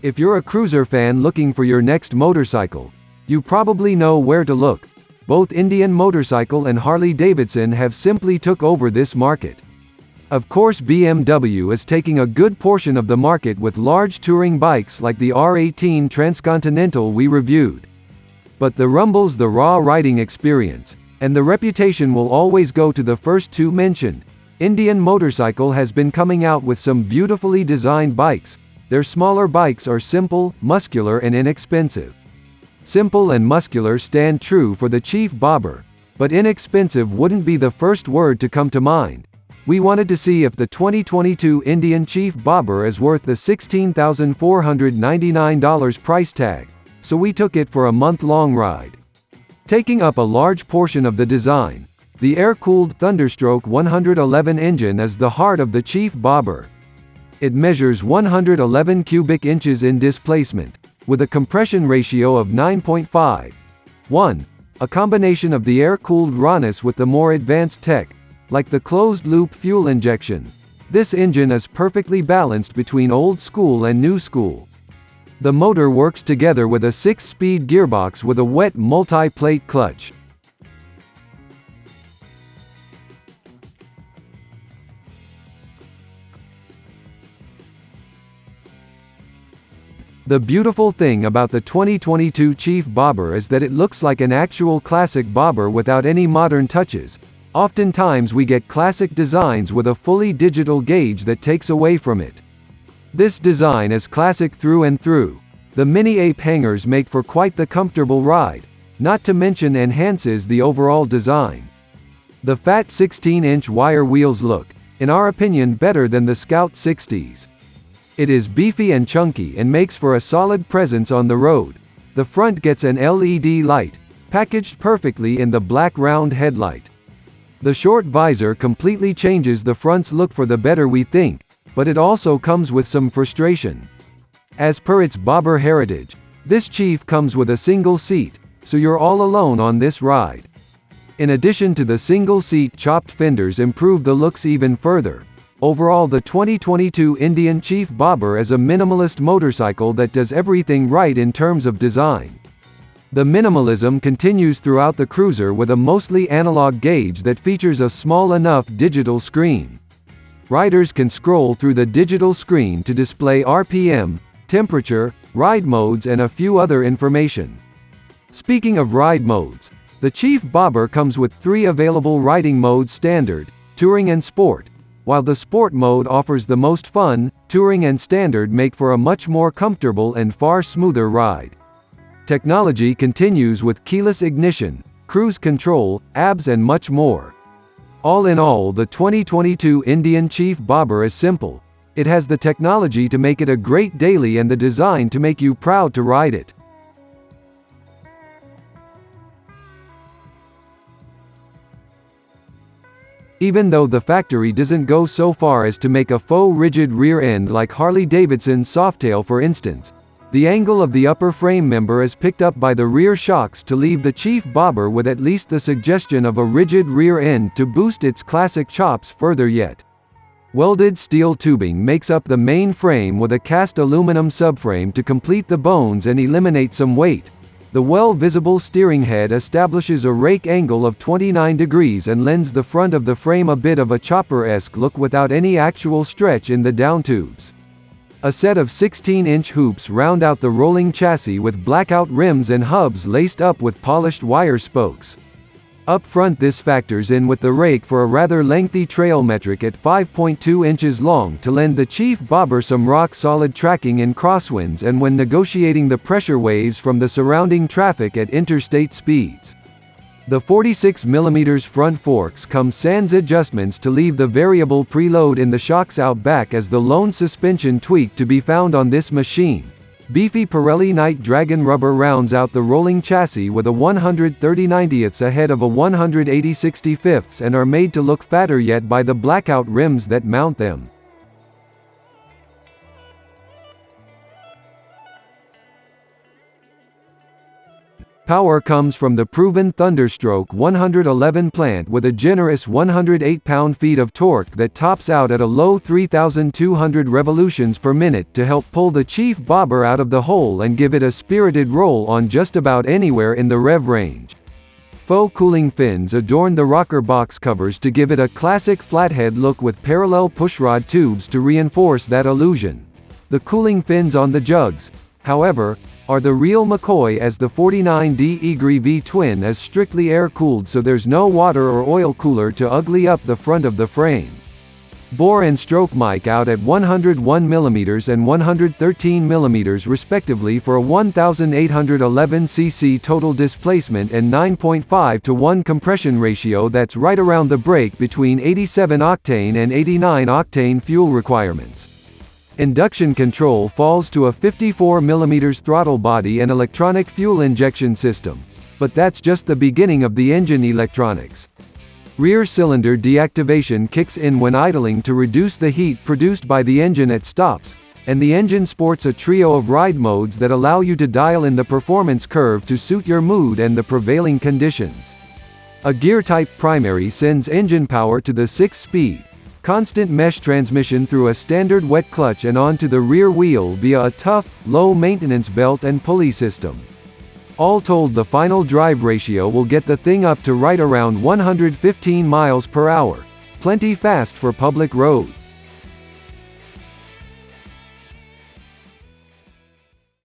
If you're a cruiser fan looking for your next motorcycle, you probably know where to look. Both Indian Motorcycle and Harley Davidson have simply took over this market. Of course, BMW is taking a good portion of the market with large touring bikes like the R18 Transcontinental we reviewed. But the Rumble's the raw riding experience, and the reputation will always go to the first two mentioned. Indian Motorcycle has been coming out with some beautifully designed bikes. Their smaller bikes are simple, muscular and inexpensive. Simple and muscular stand true for the Chief Bobber, but inexpensive wouldn't be the first word to come to mind. We wanted to see if the 2022 Indian Chief Bobber is worth the $16,499 price tag, so we took it for a month-long ride. Taking up a large portion of the design, the air-cooled Thunderstroke 111 engine is the heart of the Chief Bobber. It measures 111 cubic inches in displacement, with a compression ratio of 9.5:1, a combination of the air-cooled rawness with the more advanced tech, like the closed-loop fuel injection. This engine is perfectly balanced between old school and new school. The motor works together with a 6-speed gearbox with a wet multi-plate clutch. The beautiful thing about the 2022 Chief Bobber is that it looks like an actual classic bobber without any modern touches. Oftentimes we get classic designs with a fully digital gauge that takes away from it. This design is classic through and through. The mini ape hangers make for quite the comfortable ride, not to mention enhances the overall design. The fat 16-inch wire wheels look, in our opinion, better than the Scout 60s. It is beefy and chunky and makes for a solid presence on the road. The front gets an LED light, packaged perfectly in the black round headlight. The short visor completely changes the front's look for the better, we think, but it also comes with some frustration. As per its bobber heritage, this Chief comes with a single seat, so you're all alone on this ride. In addition to the single seat, chopped fenders improve the looks even further. Overall, the 2022 Indian Chief Bobber is a minimalist motorcycle that does everything right in terms of design. The minimalism continues throughout the cruiser with a mostly analog gauge that features a small enough digital screen. Riders can scroll through the digital screen to display RPM, temperature, ride modes and a few other information. Speaking of ride modes, the Chief Bobber comes with 3 available riding modes: Standard, Touring and Sport. While the Sport mode offers the most fun, Touring and Standard make for a much more comfortable and far smoother ride. Technology continues with keyless ignition, cruise control, ABS and much more. All in all, the 2022 Indian Chief Bobber is simple. It has the technology to make it a great daily and the design to make you proud to ride it. Even though the factory doesn't go so far as to make a faux rigid rear end like Harley Davidson's Softail for instance, the angle of the upper frame member is picked up by the rear shocks to leave the Chief Bobber with at least the suggestion of a rigid rear end to boost its classic chops further yet. Welded steel tubing makes up the main frame with a cast aluminum subframe to complete the bones and eliminate some weight. The well-visible steering head establishes a rake angle of 29 degrees and lends the front of the frame a bit of a chopper-esque look without any actual stretch in the down tubes. A set of 16-inch hoops round out the rolling chassis with blackout rims and hubs laced up with polished wire spokes. Up front, this factors in with the rake for a rather lengthy trail metric at 5.2 inches long to lend the Chief Bobber some rock-solid tracking in crosswinds and when negotiating the pressure waves from the surrounding traffic at interstate speeds. The 46mm front forks come sans adjustments to leave the variable preload in the shocks out back as the lone suspension tweak to be found on this machine. Beefy Pirelli Night Dragon rubber rounds out the rolling chassis with a 130/90ths ahead of a 180/65ths and are made to look fatter yet by the blackout rims that mount them. Power comes from the proven Thunderstroke 111 plant with a generous 108 pound-feet of torque that tops out at a low 3,200 revolutions per minute to help pull the Chief bobber out of the hole and give it a spirited roll on just about anywhere in the rev range. Faux cooling fins adorn the rocker box covers to give it a classic flathead look with parallel pushrod tubes to reinforce that illusion. The cooling fins on the jugs, however, are the real McCoy, as the 49D Egre V-twin is strictly air-cooled, so there's no water or oil cooler to ugly up the front of the frame. Bore and stroke mic out at 101mm and 113mm respectively for a 1811cc total displacement and 9.5:1 compression ratio that's right around the break between 87-octane and 89-octane fuel requirements. Induction control falls to a 54mm throttle body and electronic fuel injection system. But that's just the beginning of the engine electronics. Rear cylinder deactivation kicks in when idling to reduce the heat produced by the engine at stops, and the engine sports a trio of ride modes that allow you to dial in the performance curve to suit your mood and the prevailing conditions. A gear-type primary sends engine power to the 6-speed, constant mesh transmission through a standard wet clutch and onto the rear wheel via a tough, low-maintenance belt and pulley system. All told, the final drive ratio will get the thing up to right around 115 miles per hour, plenty fast for public roads.